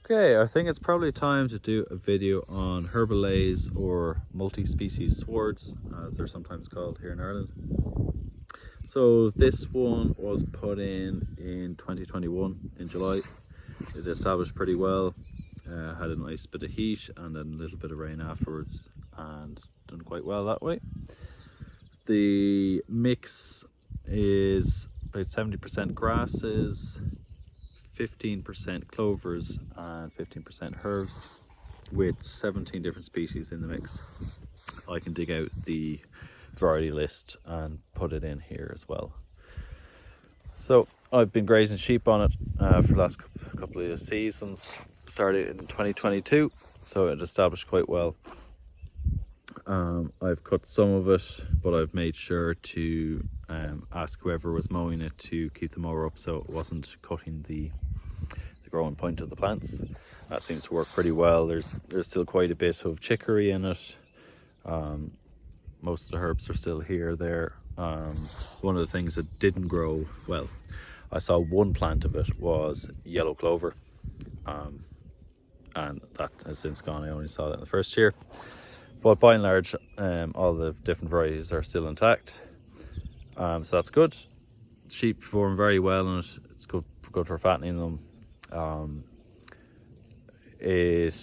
Okay, I think it's probably time to do a video on herbal leys, or multi-species swards as they're sometimes called here in Ireland. So this one was put in 2021 in July. It established pretty well, had a nice bit of heat and then a little bit of rain afterwards, and done quite well that way. The mix is about 70% grasses, 15% clovers and 15% herbs, with 17 different species in the mix. I can dig out the variety list and put it in here as well. So I've been grazing sheep on it for the last couple of seasons. Started in 2022, so it established quite well. I've cut some of it, but I've made sure to ask whoever was mowing it to keep the mower up so it wasn't cutting the growing point of the plants. That seems to work pretty well. There's still quite a bit of chicory in it. Most of the herbs are still there. One of the things that didn't grow well, I saw one plant of it was yellow clover, and that has since gone. I only saw that in the first year, but by and large all the different varieties are still intact, so that's good. Sheep perform very well in it. It's good for fattening them. It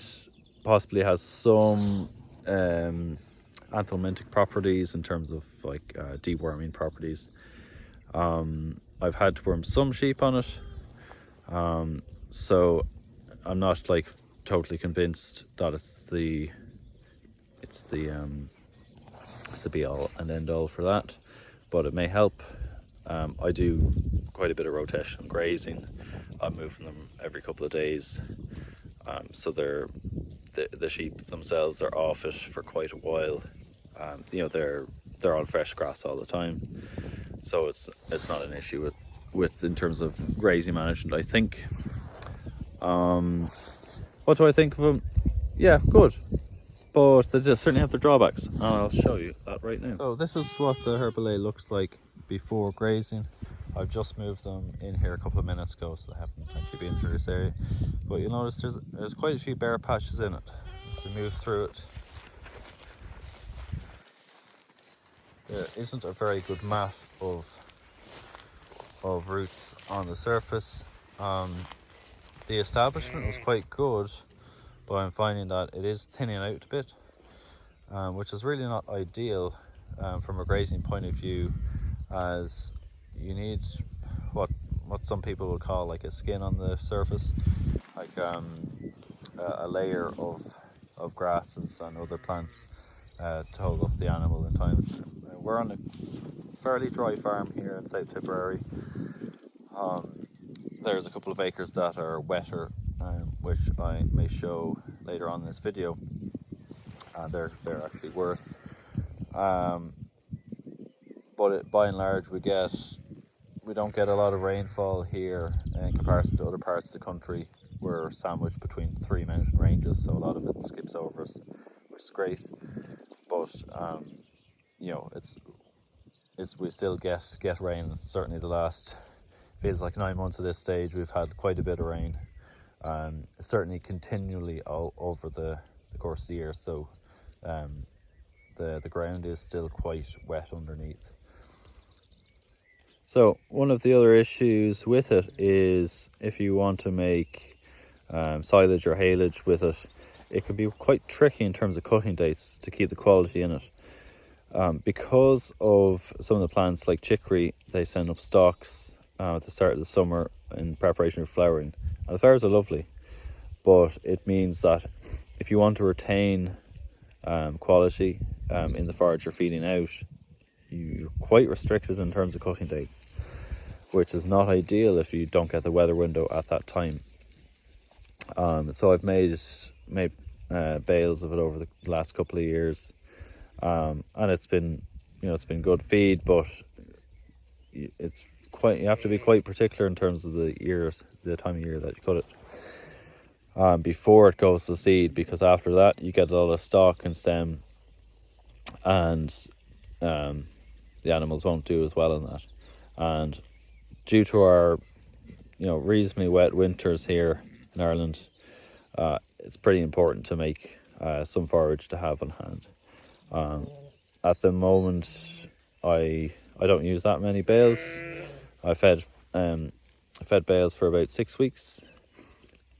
possibly has some anthelmintic properties in terms of like deworming properties. I've had to worm some sheep on it, so I'm not like totally convinced that it's the be all and end all for that, but it may help. I do quite a bit of rotation grazing. I'm moving them every couple of days, so the sheep themselves are off it for quite a while. They're on fresh grass all the time, so it's not an issue with in terms of grazing management, I think. What do I think of them? Yeah, good, but they just certainly have their drawbacks, and I'll show you that right now. So this is what the Herbal looks like before grazing. I've just moved them in here a couple of minutes ago, so they haven't actually been through this area. But you'll notice there's quite a few bare patches in it. As we move through it, there isn't a very good mat of roots on the surface. The establishment was quite good, but I'm finding that it is thinning out a bit, which is really not ideal from a grazing point of view, as you need what some people would call like a skin on the surface, like a layer of grasses and other plants to hold up the animal in times. We're on a fairly dry farm here in South Tipperary. There's a couple of acres that are wetter, which I may show later on in this video. They're actually worse. But by and large, we don't get a lot of rainfall here in comparison to other parts of the country. We're sandwiched between 3 mountain ranges, so a lot of it skips over us, which is great. But we still get rain. Certainly the last, feels like 9 months at this stage, we've had quite a bit of rain, certainly continually over the course of the year. So the ground is still quite wet underneath. So one of the other issues with it is if you want to make silage or haylage with it, it can be quite tricky in terms of cutting dates to keep the quality in it. Because of some of the plants like chicory, they send up stalks at the start of the summer in preparation for flowering. And the flowers are lovely, but it means that if you want to retain quality in the forage you're feeding out, you're quite restricted in terms of cutting dates, which is not ideal if you don't get the weather window at that time. So I've made bales of it over the last couple of years, and it's been good feed, but you have to be quite particular in terms of the time of year that you cut it before it goes to seed, because after that you get a lot of stalk and stem, and the animals won't do as well in that. And due to our reasonably wet winters here in Ireland, it's pretty important to make some forage to have on hand. At the moment, I don't use that many bales. I fed bales for about 6 weeks,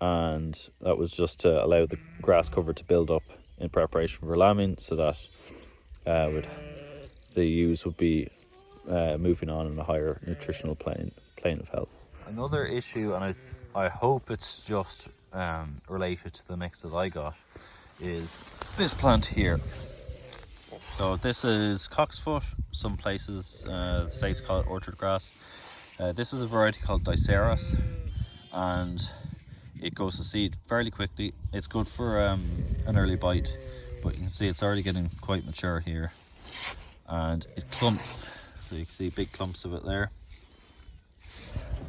and that was just to allow the grass cover to build up in preparation for lambing, so that the ewes would be moving on in a higher nutritional plane of health. Another issue, and I hope it's just related to the mix that I got, is this plant here. So this is cocksfoot. Some places, the States call it orchard grass. This is a variety called Diceras, and it goes to seed fairly quickly. It's good for an early bite, but you can see it's already getting quite mature here, and it clumps. So you can see big clumps of it there,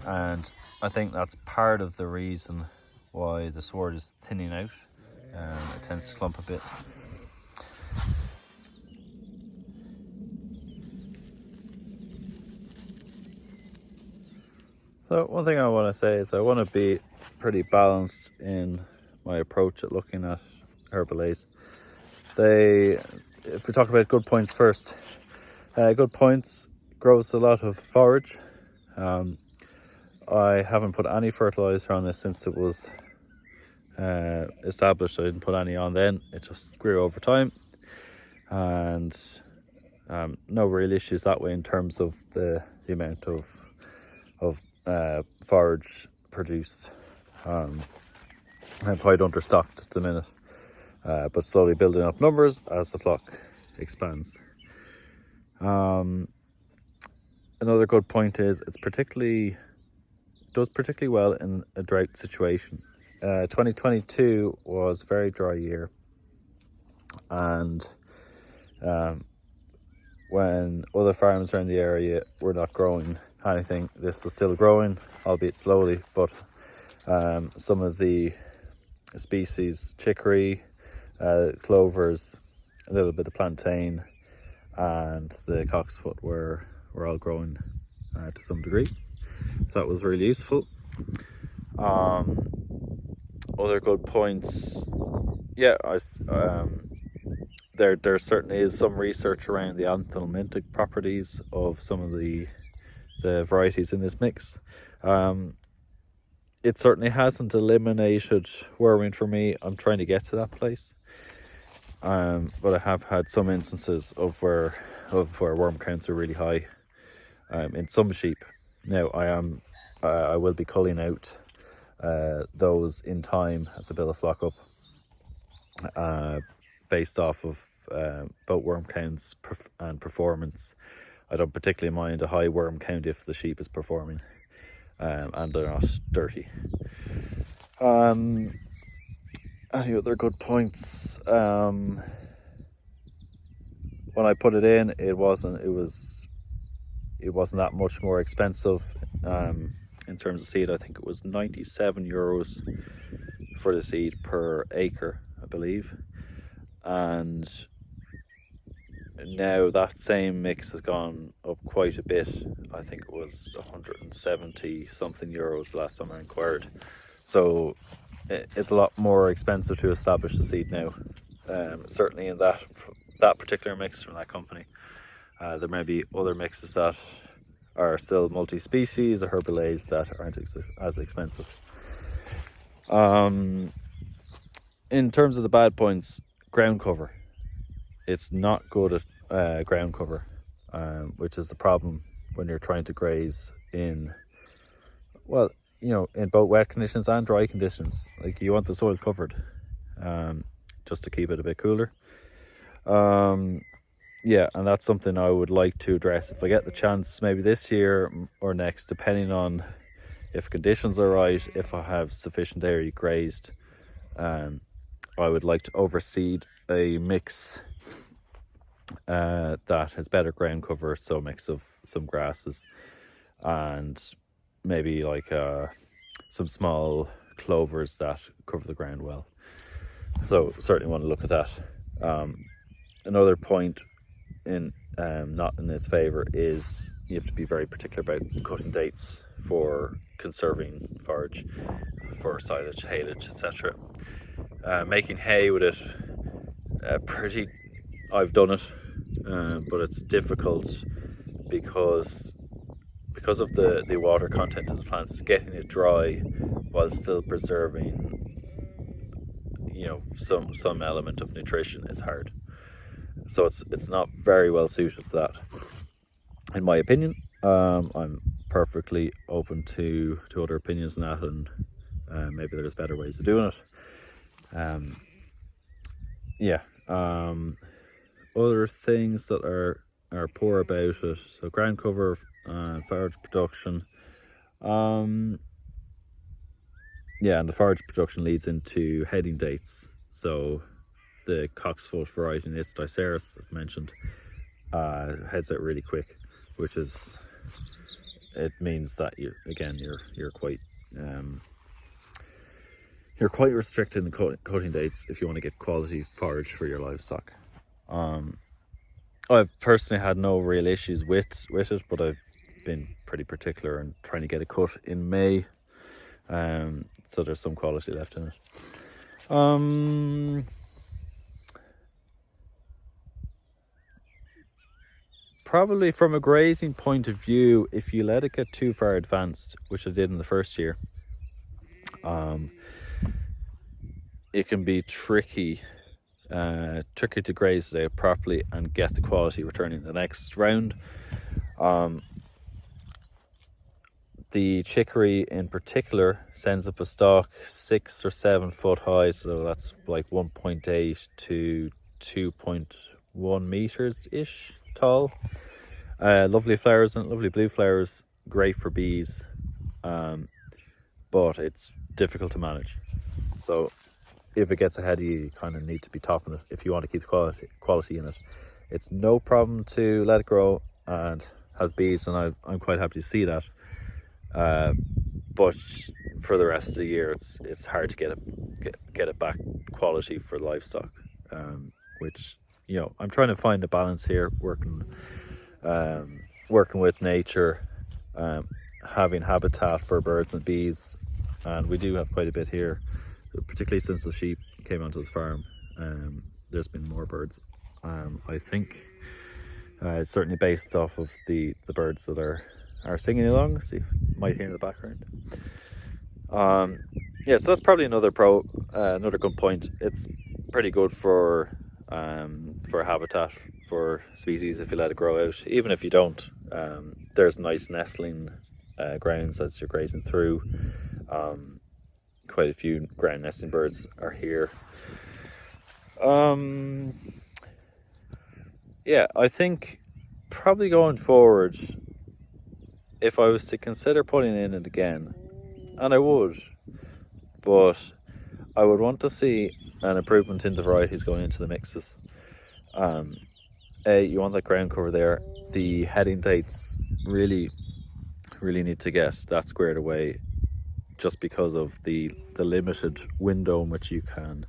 and I think that's part of the reason why the sward is thinning out. It tends to clump a bit. So one thing I want to say is I want to be pretty balanced in my approach at looking at Herbal leys. If we talk about good points first, good points grows a lot of forage. I haven't put any fertilizer on this since it was established. I didn't put any on then. It just grew over time, and no real issues that way in terms of the amount of forage produced. I'm quite understocked at the minute, but slowly building up numbers as the flock expands. Another good point is it does particularly well in a drought situation. 2022 was a very dry year, and when other farms around the area were not growing anything, this was still growing, albeit slowly. But some of the species, chicory, clovers, a little bit of plantain, and the cocksfoot were all growing to some degree, so that was really useful. Other good points, there certainly is some research around the anthelmintic properties of some of the varieties in this mix. It certainly hasn't eliminated worming for me. I'm trying to get to that place, but I have had some instances of where worm counts are really high in some sheep. Now I will be culling out those in time as I build a flock up, based off of both worm counts and performance. I don't particularly mind a high worm count if the sheep is performing and they're not dirty. Any other good points? When I put it in, it wasn't that much more expensive in terms of seed. I think it was 97 euros for the seed per acre, I believe, and now that same mix has gone up quite a bit. I think it was 170 something euros the last time I inquired. So it's a lot more expensive to establish the seed now. Certainly in that particular mix from that company. There may be other mixes that are still multi-species or Herbal leys that aren't as expensive. In terms of the bad points, ground cover. It's not good at ground cover, which is the problem when you're trying to graze in both wet conditions and dry conditions. Like, you want the soil covered, just to keep it a bit cooler. And that's something I would like to address if I get the chance, maybe this year or next, depending on if conditions are right, if I have sufficient area grazed. I would like to overseed a mix that has better ground cover, so a mix of some grasses and maybe like some small clovers that cover the ground well. So certainly want to look at that. Another point in not in its favour is you have to be very particular about cutting dates for conserving forage, for silage, haylage, etc. Making hay with it, I've done it, but it's difficult because of the water content of the plants. Getting it dry while still preserving, some element of nutrition is hard. So it's not very well suited to that, in my opinion. I'm perfectly open to other opinions than that, and maybe there's better ways of doing it. Other things that are poor about it, so ground cover and forage production. And the forage production leads into heading dates. So the cocksfoot variety, this Diceras I've mentioned, heads out really quick, which means that you're quite restricted in cutting dates if you want to get quality forage for your livestock. I've personally had no real issues with it, but I've been pretty particular in trying to get it cut in May, so there's some quality left in it. Probably from a grazing point of view, if you let it get too far advanced, which I did in the first year, it can be tricky to graze it out properly and get the quality returning the next round. The chicory in particular sends up a stalk 6 or 7 foot high, so that's like 1.8 to 2.1 meters ish tall. Lovely flowers and lovely blue flowers, great for bees, but it's difficult to manage. So if it gets ahead of you, you kind of need to be topping it if you want to keep the quality in it. It's no problem to let it grow and have bees, and I'm quite happy to see that. But for the rest of the year, it's hard to get it back quality for livestock. Which I'm trying to find a balance here, working with nature, having habitat for birds and bees, and we do have quite a bit here. Particularly since the sheep came onto the farm, there's been more birds. I think it's certainly based off of the birds that are singing along, so you might hear in the background. So that's probably another good point. It's pretty good for habitat for species if you let it grow out. Even if you don't, there's nice nestling grounds as you're grazing through. Quite a few ground nesting birds are here. I think probably going forward, if I was to consider putting in it again, and I would, but I would want to see an improvement in the varieties going into the mixes. You want that ground cover there. The heading dates really need to get that squared away, just because of the limited window in which you can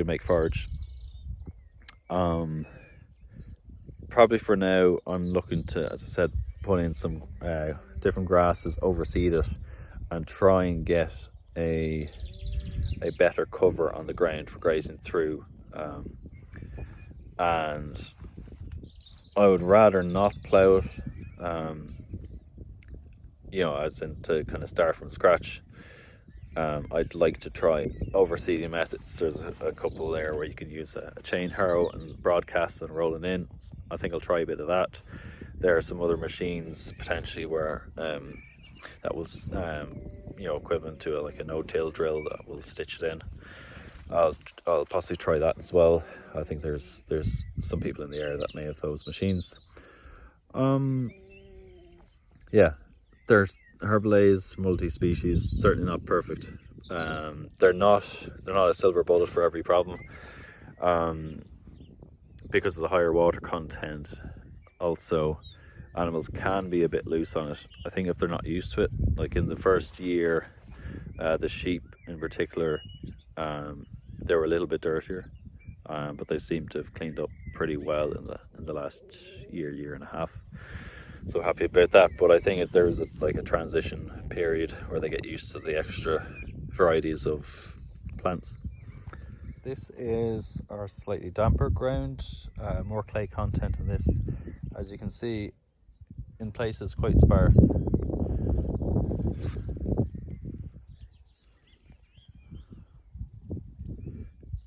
make forage. Probably for now, I'm looking to, as I said, put in some different grasses, overseed it, and try and get a better cover on the ground for grazing through. And I would rather not plough it, as in to kind of start from scratch. I'd like to try overseeding methods. There's a couple there where you can use a chain harrow and broadcast and roll it in. I think I'll try a bit of that. There are some other machines potentially where that was equivalent to like a no-till drill that will stitch it in. I'll possibly try that as well. I think there's some people in the area that may have those machines. There's Herbal leys, multi-species, certainly not perfect. They're not a silver bullet for every problem, because of the higher water content. Also, animals can be a bit loose on it. I think if they're not used to it, like in the first year, the sheep in particular, they were a little bit dirtier. but they seem to have cleaned up pretty well in the last year and a half. So happy about that. But I think there's like a transition period where they get used to the extra varieties of plants. This is our slightly damper ground, more clay content in this. As you can see, in places quite sparse.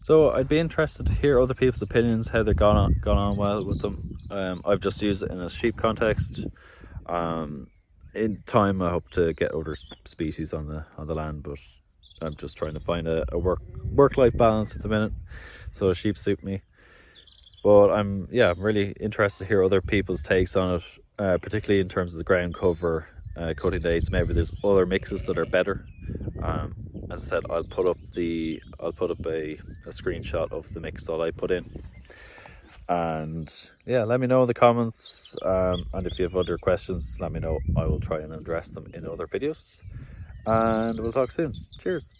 So I'd be interested to hear other people's opinions, how they've gone on well with them. I've just used it in a sheep context. In time, I hope to get other species on the land, but I'm just trying to find a work-life balance at the minute, so sheep suit me. But I'm really interested to hear other people's takes on it, particularly in terms of the ground cover, cutting dates. Maybe there's other mixes that are better. As I said, I'll put up a screenshot of the mix that I put in, and let me know in the comments, and if you have other questions, let me know. I will try and address them in other videos, and we'll talk soon. Cheers.